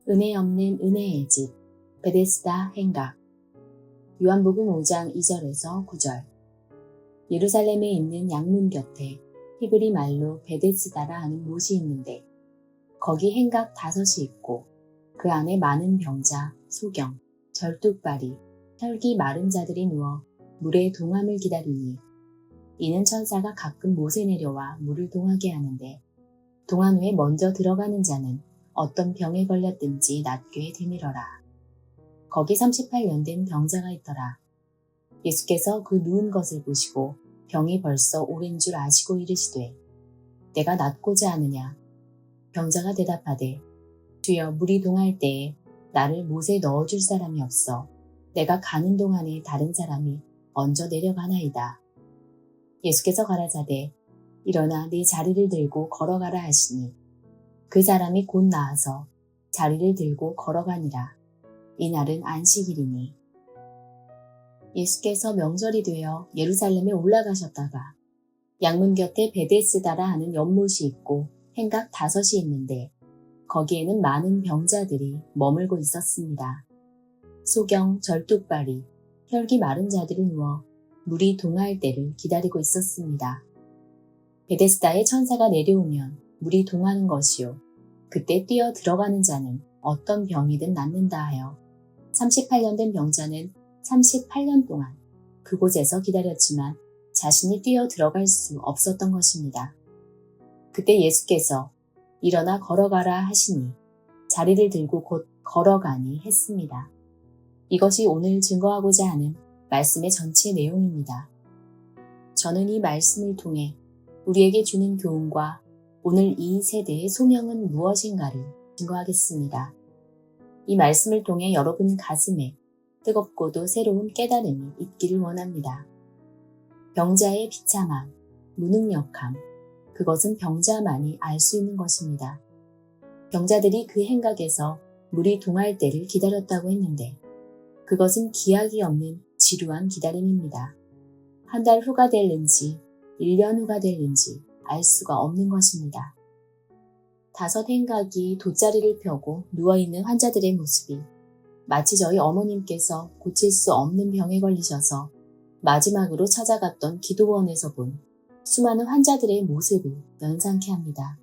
은혜 없는 은혜의 집, 베데스다 행각. 요한복음 5장 2절에서 9절. 예루살렘에 있는 양문 곁에 히브리 말로 베데스다라 하는 못이 있는데 거기 행각 5이 있고 그 안에 많은 병자, 소경, 절뚝발이, 혈기 마른 자들이 누워 물의 동함을 기다리니 이는 천사가 가끔 못에 내려와 물을 동하게 하는데 동한 후에 먼저 들어가는 자는 어떤 병에 걸렸든지 낫게 되밀어라. 거기 38년 된 병자가 있더라. 예수께서 그 누운 것을 보시고 병이 벌써 오랜 줄 아시고 이르시되 내가 낫고자 하느냐. 병자가 대답하되 주여 물이 동할 때에 나를 못에 넣어줄 사람이 없어 내가 가는 동안에 다른 사람이 먼저 내려가나이다. 예수께서 가라사대 일어나 네 자리를 들고 걸어가라 하시니 그 사람이 곧 나아서 자리를 들고 걸어가니라. 이날은 안식일이니. 예수께서 명절이 되어 예루살렘에 올라가셨다가 양문 곁에 베데스다라 하는 연못이 있고 행각 5이 있는데 거기에는 많은 병자들이 머물고 있었습니다. 소경, 절뚝발이, 혈기 마른 자들이 누워 물이 동할 때를 기다리고 있었습니다. 베데스다에 천사가 내려오면 물이 동하는 것이요. 그때 뛰어 들어가는 자는 어떤 병이든 낫는다 하여 38년 된 병자는 38년 동안 그곳에서 기다렸지만 자신이 뛰어 들어갈 수 없었던 것입니다. 그때 예수께서 일어나 걸어가라 하시니 자리를 들고 곧 걸어가니 했습니다. 이것이 오늘 증거하고자 하는 말씀의 전체 내용입니다. 저는 이 말씀을 통해 우리에게 주는 교훈과 오늘 이 세대의 소명은 무엇인가를 증거하겠습니다. 이 말씀을 통해 여러분 가슴에 뜨겁고도 새로운 깨달음이 있기를 원합니다. 병자의 비참함, 무능력함, 그것은 병자만이 알 수 있는 것입니다. 병자들이 그 행각에서 물이 동할 때를 기다렸다고 했는데 그것은 기약이 없는 지루한 기다림입니다. 한 달 후가 될는지 1년 후가 될는지 알 수가 없는 것입니다. 5 행각이 돗자리를 펴고 누워있는 환자들의 모습이 마치 저희 어머님께서 고칠 수 없는 병에 걸리셔서 마지막으로 찾아갔던 기도원에서 본 수많은 환자들의 모습을 연상케 합니다.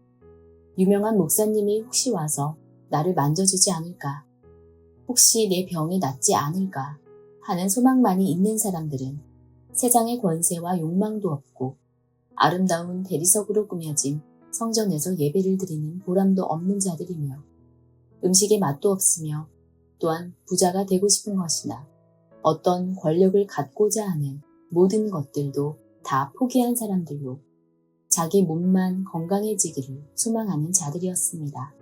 유명한 목사님이 혹시 와서 나를 만져주지 않을까? 혹시 내 병이 낫지 않을까? 하는 소망만이 있는 사람들은 세상의 권세와 욕망도 없고 아름다운 대리석으로 꾸며진 성전에서 예배를 드리는 보람도 없는 자들이며 음식에 맛도 없으며 또한 부자가 되고 싶은 것이나 어떤 권력을 갖고자 하는 모든 것들도 다 포기한 사람들로 자기 몸만 건강해지기를 소망하는 자들이었습니다.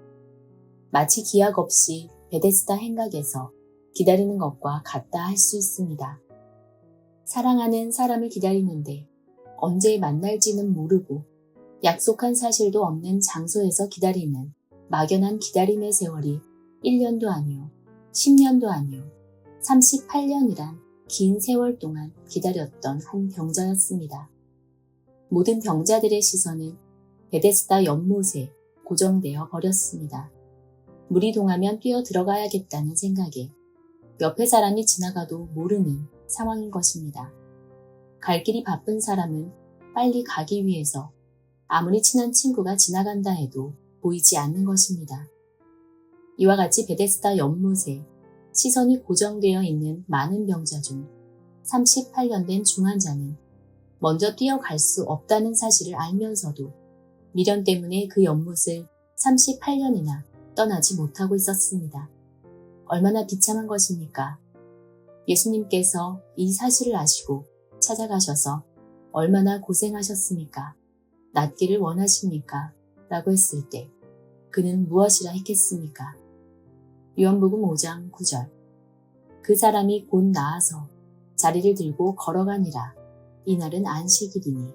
마치 기약 없이 베데스다 행각에서 기다리는 것과 같다 할 수 있습니다. 사랑하는 사람을 기다리는데 언제 만날지는 모르고 약속한 사실도 없는 장소에서 기다리는 막연한 기다림의 세월이 1년도 아니요, 10년도 아니요, 38년이란 긴 세월 동안 기다렸던 한 병자였습니다. 모든 병자들의 시선은 베데스다 연못에 고정되어 버렸습니다. 물이 동하면 뛰어 들어가야겠다는 생각에 옆에 사람이 지나가도 모르는 상황인 것입니다. 갈 길이 바쁜 사람은 빨리 가기 위해서 아무리 친한 친구가 지나간다 해도 보이지 않는 것입니다. 이와 같이 베데스다 연못에 시선이 고정되어 있는 많은 병자 중 38년 된 중환자는 먼저 뛰어갈 수 없다는 사실을 알면서도 미련 때문에 그 연못을 38년이나 떠나지 못하고 있었습니다. 얼마나 비참한 것입니까? 예수님께서 이 사실을 아시고 찾아가셔서 얼마나 고생하셨습니까? 낫기를 원하십니까? 라고 했을 때 그는 무엇이라 했겠습니까? 요한복음 5장 9절. 그 사람이 곧 나아서 자리를 들고 걸어가니라. 이날은 안식일이니.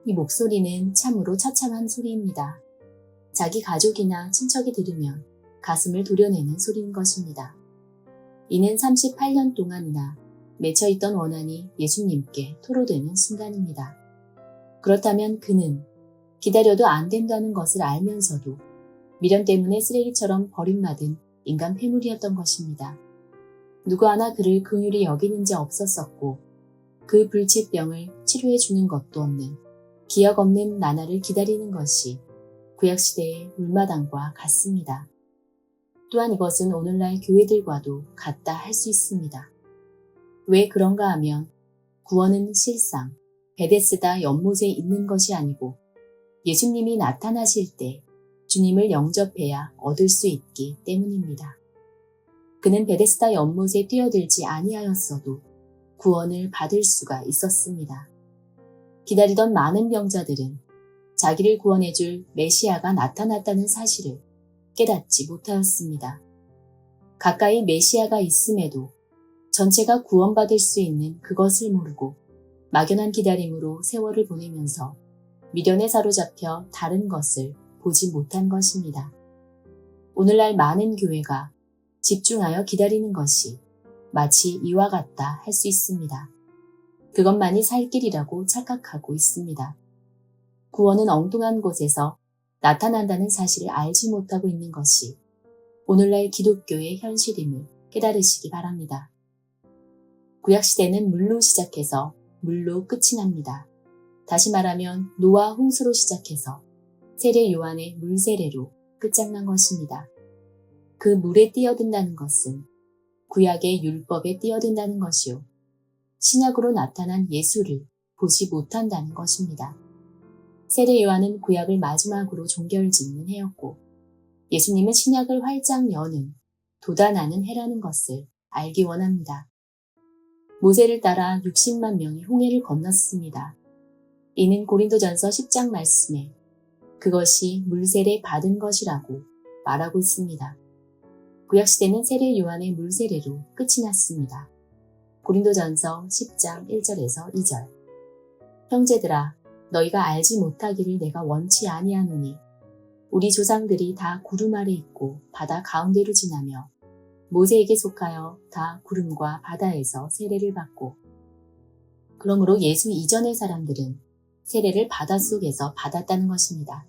이 목소리는 참으로 처참한 소리입니다. 자기 가족이나 친척이 들으면 가슴을 도려내는 소리인 것입니다. 이는 38년 동안이나 맺혀있던 원한이 예수님께 토로되는 순간입니다. 그렇다면 그는 기다려도 안 된다는 것을 알면서도 미련 때문에 쓰레기처럼 버림받은 인간 폐물이었던 것입니다. 누구 하나 그를 긍휼히 여기는 자 없었었고 그 불치병을 치료해 주는 것도 없는 기억 없는 나날을 기다리는 것이 구약시대의 물마당과 같습니다. 또한 이것은 오늘날 교회들과도 같다 할 수 있습니다. 왜 그런가 하면 구원은 실상 베데스다 연못에 있는 것이 아니고 예수님이 나타나실 때 주님을 영접해야 얻을 수 있기 때문입니다. 그는 베데스다 연못에 뛰어들지 아니하였어도 구원을 받을 수가 있었습니다. 기다리던 많은 병자들은 자기를 구원해줄 메시아가 나타났다는 사실을 깨닫지 못하였습니다. 가까이 메시아가 있음에도 전체가 구원받을 수 있는 그것을 모르고 막연한 기다림으로 세월을 보내면서 미련에 사로잡혀 다른 것을 보지 못한 것입니다. 오늘날 많은 교회가 집중하여 기다리는 것이 마치 이와 같다 할 수 있습니다. 그것만이 살 길이라고 착각하고 있습니다. 구원은 엉뚱한 곳에서 나타난다는 사실을 알지 못하고 있는 것이 오늘날 기독교의 현실임을 깨달으시기 바랍니다. 구약시대는 물로 시작해서 물로 끝이 납니다. 다시 말하면 노아 홍수로 시작해서 세례 요한의 물세례로 끝장난 것입니다. 그 물에 뛰어든다는 것은 구약의 율법에 뛰어든다는 것이요. 신약으로 나타난 예수를 보지 못한다는 것입니다. 세례 요한은 구약을 마지막으로 종결짓는 해였고 예수님은 신약을 활짝 여는 돋아나는 해라는 것을 알기 원합니다. 모세를 따라 60만 명이 홍해를 건넜습니다. 이는 고린도전서 10장 말씀에 그것이 물세례 받은 것이라고 말하고 있습니다. 구약시대는 세례 요한의 물세례로 끝이 났습니다. 고린도전서 10장 1절에서 2절. 형제들아, 너희가 알지 못하기를 내가 원치 아니하노니 우리 조상들이 다 구름 아래 있고 바다 가운데로 지나며 모세에게 속하여 다 구름과 바다에서 세례를 받고 그러므로 예수 이전의 사람들은 세례를 바닷속에서 받았다는 것입니다.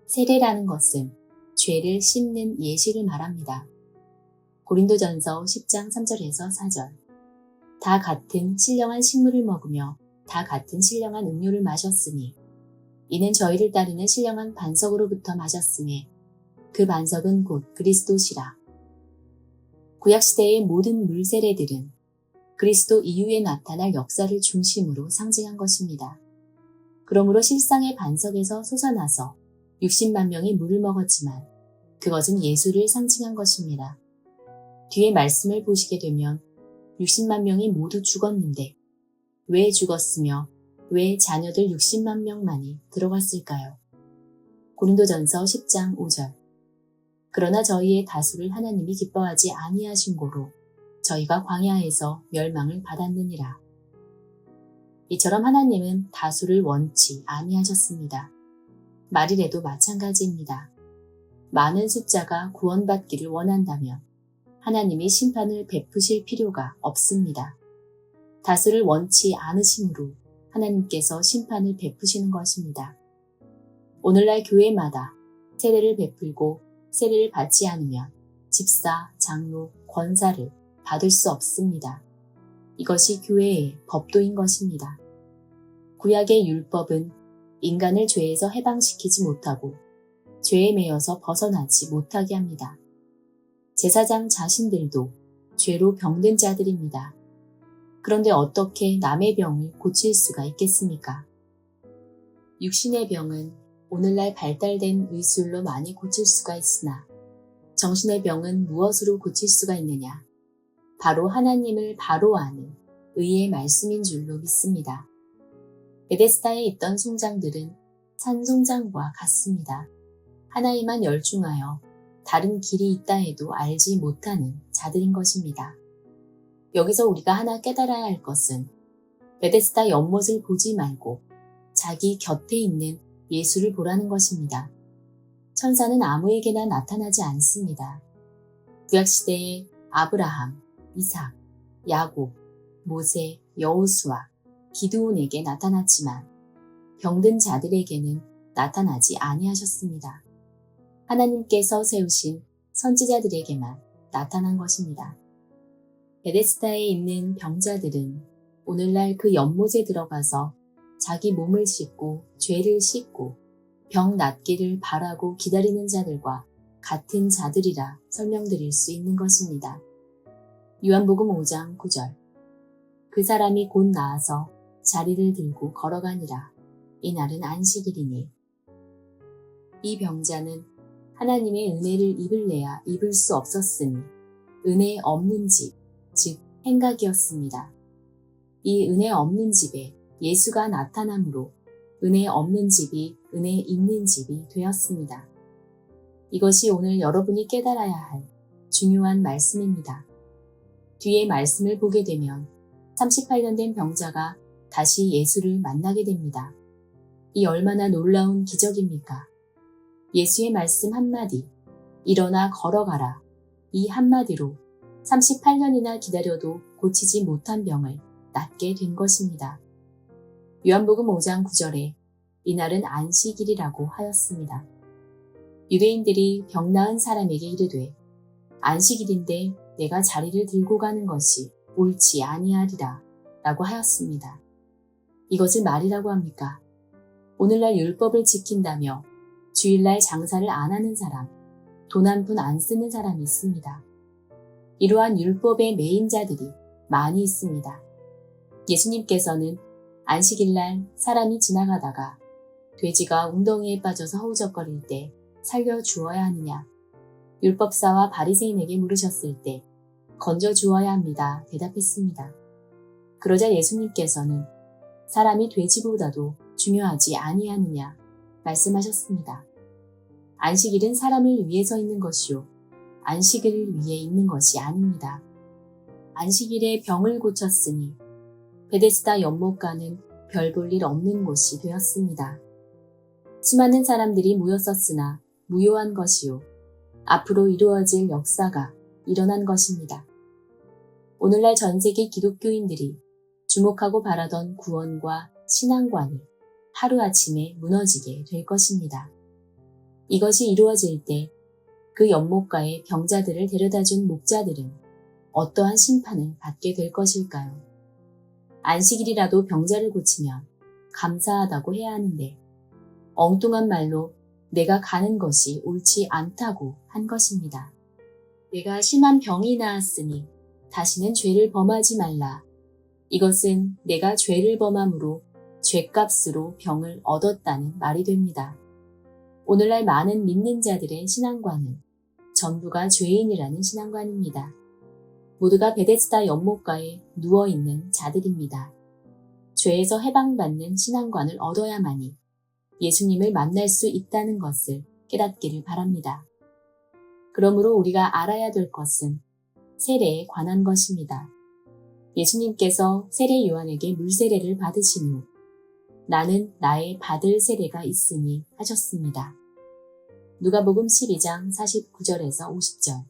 세례라는 것은 죄를 씻는 예식을 말합니다. 고린도전서 10장 3절에서 4절. 다 같은 신령한 식물을 먹으며 다 같은 신령한 음료를 마셨으니 이는 저희를 따르는 신령한 반석으로부터 마셨음에 그 반석은 곧 그리스도시라. 구약시대의 모든 물세례들은 그리스도 이후에 나타날 역사를 중심으로 상징한 것입니다. 그러므로 실상의 반석에서 솟아나서 60만 명이 물을 먹었지만 그것은 예수를 상징한 것입니다. 뒤에 말씀을 보시게 되면 60만 명이 모두 죽었는데 왜 죽었으며 왜 자녀들 60만 명만이 들어갔을까요? 고린도전서 10장 5절. 그러나 저희의 다수를 하나님이 기뻐하지 아니하신 고로 저희가 광야에서 멸망을 받았느니라. 이처럼 하나님은 다수를 원치 아니하셨습니다. 말이라도 마찬가지입니다. 많은 숫자가 구원받기를 원한다면 하나님이 심판을 베푸실 필요가 없습니다. 다수를 원치 않으심으로 하나님께서 심판을 베푸시는 것입니다. 오늘날 교회마다 세례를 베풀고 세례를 받지 않으면 집사, 장로, 권사를 받을 수 없습니다. 이것이 교회의 법도인 것입니다. 구약의 율법은 인간을 죄에서 해방시키지 못하고 죄에 매여서 벗어나지 못하게 합니다. 제사장 자신들도 죄로 병든 자들입니다. 그런데 어떻게 남의 병을 고칠 수가 있겠습니까? 육신의 병은 오늘날 발달된 의술로 많이 고칠 수가 있으나 정신의 병은 무엇으로 고칠 수가 있느냐? 바로 하나님을 바로 아는 의의 말씀인 줄로 믿습니다. 베데스다에 있던 송장들은 산 송장과 같습니다. 하나에만 열중하여 다른 길이 있다 해도 알지 못하는 자들인 것입니다. 여기서 우리가 하나 깨달아야 할 것은 베데스다 연못을 보지 말고 자기 곁에 있는 예수를 보라는 것입니다. 천사는 아무에게나 나타나지 않습니다. 구약시대에 아브라함, 이삭, 야곱, 모세, 여호수아, 기드온에게 나타났지만 병든 자들에게는 나타나지 아니하셨습니다. 하나님께서 세우신 선지자들에게만 나타난 것입니다. 베데스다에 있는 병자들은 오늘날 그 연못에 들어가서 자기 몸을 씻고 죄를 씻고 병 낫기를 바라고 기다리는 자들과 같은 자들이라 설명드릴 수 있는 것입니다. 요한복음 5장 9절. 그 사람이 곧 나아서 자리를 들고 걸어가니라. 이날은 안식일이니. 이 병자는 하나님의 은혜를 입을래야 입을 수 없었으니 은혜 없는 집, 즉 행각이었습니다. 이 은혜 없는 집에 예수가 나타남으로 은혜 없는 집이 은혜 있는 집이 되었습니다. 이것이 오늘 여러분이 깨달아야 할 중요한 말씀입니다. 뒤에 말씀을 보게 되면 38년 된 병자가 다시 예수를 만나게 됩니다. 이 얼마나 놀라운 기적입니까? 예수의 말씀 한마디, 일어나 걸어가라. 이 한마디로 38년이나 기다려도 고치지 못한 병을 낫게 된 것입니다. 요한복음 5장 9절에 이날은 안식일이라고 하였습니다. 유대인들이 병 나은 사람에게 이르되 안식일인데 내가 자리를 들고 가는 것이 옳지 아니하리라 라고 하였습니다. 이것을 말이라고 합니까? 오늘날 율법을 지킨다며 주일날 장사를 안 하는 사람, 돈 한 푼 안 쓰는 사람이 있습니다. 이러한 율법의 매임자들이 많이 있습니다. 예수님께서는 안식일날 사람이 지나가다가 돼지가 웅덩이에 빠져서 허우적거릴 때 살려주어야 하느냐? 율법사와 바리새인에게 물으셨을 때 건져주어야 합니다. 대답했습니다. 그러자 예수님께서는 사람이 돼지보다도 중요하지 아니하느냐 말씀하셨습니다. 안식일은 사람을 위해서 있는 것이요 안식일을 위해 있는 것이 아닙니다. 안식일에 병을 고쳤으니 베데스다 연못가는 별 볼 일 없는 곳이 되었습니다. 수많은 사람들이 모였었으나 무효한 것이요 앞으로 이루어질 역사가 일어난 것입니다. 오늘날 전 세계 기독교인들이 주목하고 바라던 구원과 신앙관이 하루아침에 무너지게 될 것입니다. 이것이 이루어질 때 그 연못가에 병자들을 데려다준 목자들은 어떠한 심판을 받게 될 것일까요? 안식일이라도 병자를 고치면 감사하다고 해야 하는데 엉뚱한 말로 내가 가는 것이 옳지 않다고 한 것입니다. 내가 심한 병이 나았으니 다시는 죄를 범하지 말라. 이것은 내가 죄를 범함으로 죄값으로 병을 얻었다는 말이 됩니다. 오늘날 많은 믿는 자들의 신앙관은 전부가 죄인이라는 신앙관입니다. 모두가 베데스다 연못가에 누워있는 자들입니다. 죄에서 해방받는 신앙관을 얻어야만이 예수님을 만날 수 있다는 것을 깨닫기를 바랍니다. 그러므로 우리가 알아야 될 것은 세례에 관한 것입니다. 예수님께서 세례 요한에게 물세례를 받으신 후 나는 나의 받을 세례가 있으니 하셨습니다. 누가복음 12장 49절에서 50절.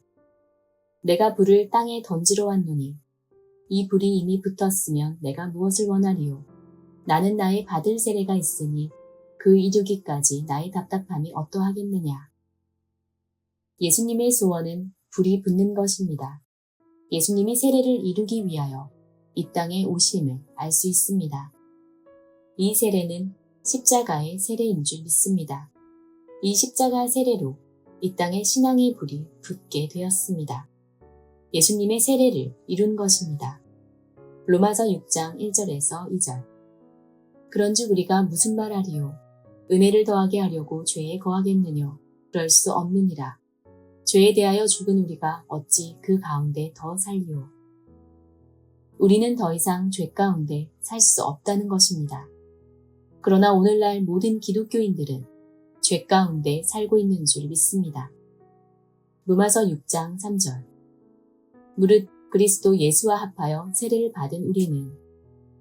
내가 불을 땅에 던지러 왔노니 이 불이 이미 붙었으면 내가 무엇을 원하리요. 나는 나의 받을 세례가 있으니 그 이루기까지 나의 답답함이 어떠하겠느냐. 예수님의 소원은 불이 붙는 것입니다. 예수님이 세례를 이루기 위하여 이 땅에 오심을 알 수 있습니다. 이 세례는 십자가의 세례인 줄 믿습니다. 이 십자가 세례로 이 땅에 신앙의 불이 붙게 되었습니다. 예수님의 세례를 이룬 것입니다. 로마서 6장 1절에서 2절. 그런즉 우리가 무슨 말하리요? 은혜를 더하게 하려고 죄에 거하겠느뇨? 그럴 수 없느니라. 죄에 대하여 죽은 우리가 어찌 그 가운데 더 살리요? 우리는 더 이상 죄 가운데 살 수 없다는 것입니다. 그러나 오늘날 모든 기독교인들은 죄 가운데 살고 있는 줄 믿습니다. 로마서 6장 3절. 무릇 그리스도 예수와 합하여 세례를 받은 우리는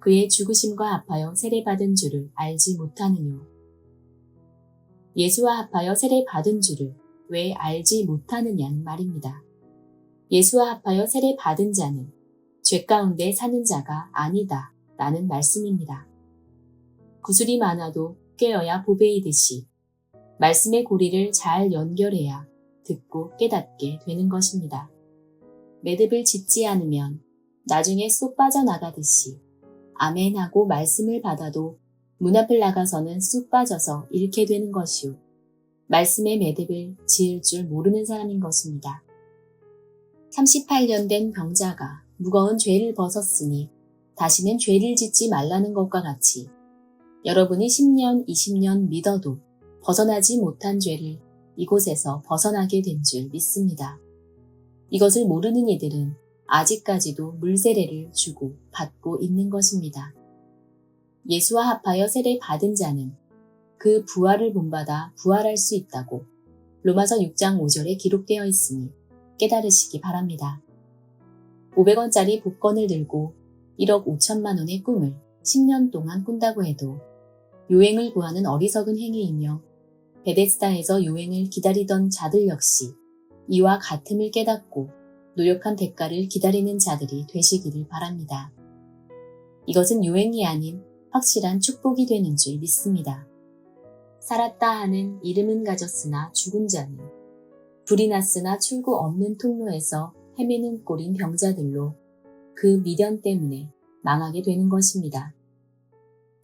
그의 죽으심과 합하여 세례받은 줄을 알지 못하느뇨. 예수와 합하여 세례받은 줄을 왜 알지 못하느냐는 말입니다. 예수와 합하여 세례받은 자는 죄 가운데 사는 자가 아니다 라는 말씀입니다. 구슬이 많아도 꿰어야 보배이듯이 말씀의 고리를 잘 연결해야 듣고 깨닫게 되는 것입니다. 매듭을 짓지 않으면 나중에 쏙 빠져나가듯이 아멘하고 말씀을 받아도 문 앞을 나가서는 쑥 빠져서 잃게 되는 것이요. 말씀의 매듭을 지을 줄 모르는 사람인 것입니다. 38년 된 병자가 무거운 죄를 벗었으니 다시는 죄를 짓지 말라는 것과 같이 여러분이 10년, 20년 믿어도 벗어나지 못한 죄를 이곳에서 벗어나게 된 줄 믿습니다. 이것을 모르는 이들은 아직까지도 물세례를 주고 받고 있는 것입니다. 예수와 합하여 세례 받은 자는 그 부활을 본받아 부활할 수 있다고 로마서 6장 5절에 기록되어 있으니 깨달으시기 바랍니다. 500원짜리 복권을 들고 1억 5천만 원의 꿈을 10년 동안 꾼다고 해도 요행을 구하는 어리석은 행위이며 베데스다에서 요행을 기다리던 자들 역시 이와 같음을 깨닫고 노력한 대가를 기다리는 자들이 되시기를 바랍니다. 이것은 요행이 아닌 확실한 축복이 되는 줄 믿습니다. 살았다 하는 이름은 가졌으나 죽은 자는 불이 났으나 출구 없는 통로에서 헤매는 꼴인 병자들로 그 미련 때문에 망하게 되는 것입니다.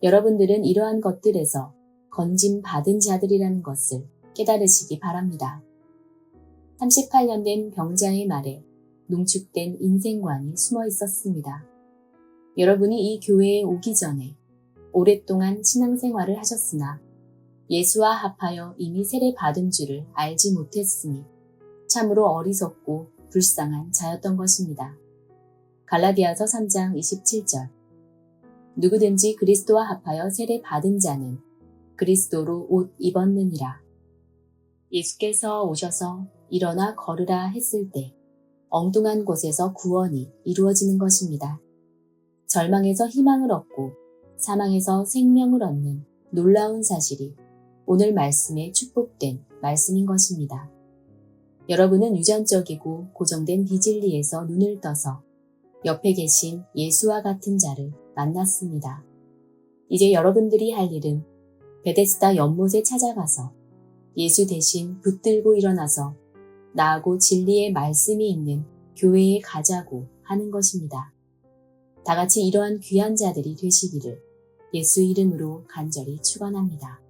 여러분들은 이러한 것들에서 건짐 받은 자들이라는 것을 깨달으시기 바랍니다. 38년 된 병자의 말에 농축된 인생관이 숨어 있었습니다. 여러분이 이 교회에 오기 전에 오랫동안 신앙생활을 하셨으나 예수와 합하여 이미 세례 받은 줄을 알지 못했으니 참으로 어리석고 불쌍한 자였던 것입니다. 갈라디아서 3장 27절 누구든지 그리스도와 합하여 세례 받은 자는 그리스도로 옷 입었느니라. 예수께서 오셔서 일어나 걸으라 했을 때 엉뚱한 곳에서 구원이 이루어지는 것입니다. 절망에서 희망을 얻고 사망에서 생명을 얻는 놀라운 사실이 오늘 말씀에 축복된 말씀인 것입니다. 여러분은 유전적이고 고정된 비진리에서 눈을 떠서 옆에 계신 예수와 같은 자를 만났습니다. 이제 여러분들이 할 일은 베데스다 연못에 찾아가서 예수 대신 붙들고 일어나서 나하고 진리의 말씀이 있는 교회에 가자고 하는 것입니다. 다 같이 이러한 귀한 자들이 되시기를 예수 이름으로 간절히 축원합니다.